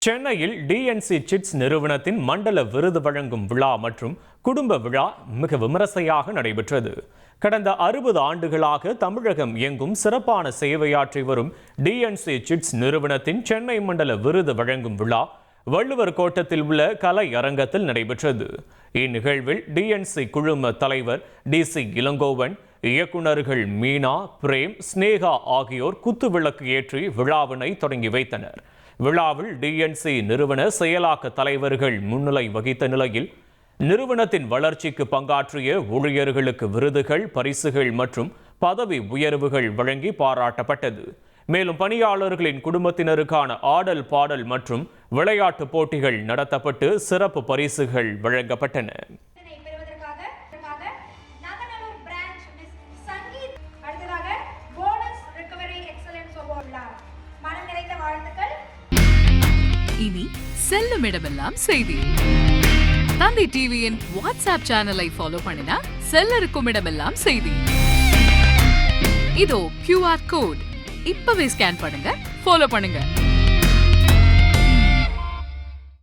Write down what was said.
சென்னையில் DNC chits நிறுவனத்தின் மண்டல விருது வழங்கும் விழா மற்றும் குடும்ப விழா மிக விமரிசையாக நடைபெற்றது. கடந்த 60 ஆண்டுகளாக தமிழகம் எங்கும் சிறப்பான சேவையாற்றி வரும் டிஎன்சி சிட்ஸ் நிறுவனத்தின் சென்னை மண்டல விருது வழங்கும் விழா வள்ளுவர் கோட்டத்தில் உள்ள கலை அரங்கத்தில் நடைபெற்றது. இந்நிகழ்வில் டிஎன்சி குழும தலைவர் டிசி இளங்கோவன், இயக்குநர்கள் மீனா, பிரேம், ஸ்னேகா ஆகியோர் குத்துவிளக்கு ஏற்றி விழாவினை தொடங்கி வைத்தனர். விழாவில் டிஎன்சி நிறுவன செயலாக்க தலைவர்கள் முன்னிலை வகித்த நிலையில் நிறுவனத்தின் வளர்ச்சிக்கு பங்காற்றிய ஊழியர்களுக்கு விருதுகள், பரிசுகள் மற்றும் பதவி உயர்வுகள் வழங்கி பாராட்டப்பட்டது. மேலும் பணியாளர்களின் குடும்பத்தினருக்கான ஆடல், பாடல் மற்றும் விளையாட்டு போட்டிகள் நடத்தப்பட்டு சிறப்பு பரிசுகள் வழங்கப்பட்டன. இனி செல்லும் இடமெல்லாம் செய்தி. தந்தை டிவியின் வாட்ஸ்அப் சேனலை ஃபாலோ பண்ணினா செல்ல இருக்கும் இடமெல்லாம் செய்தி. இதோ QR கோட் இப்பவே ஸ்கேன் பண்ணுங்க, ஃபாலோ பண்ணுங்க.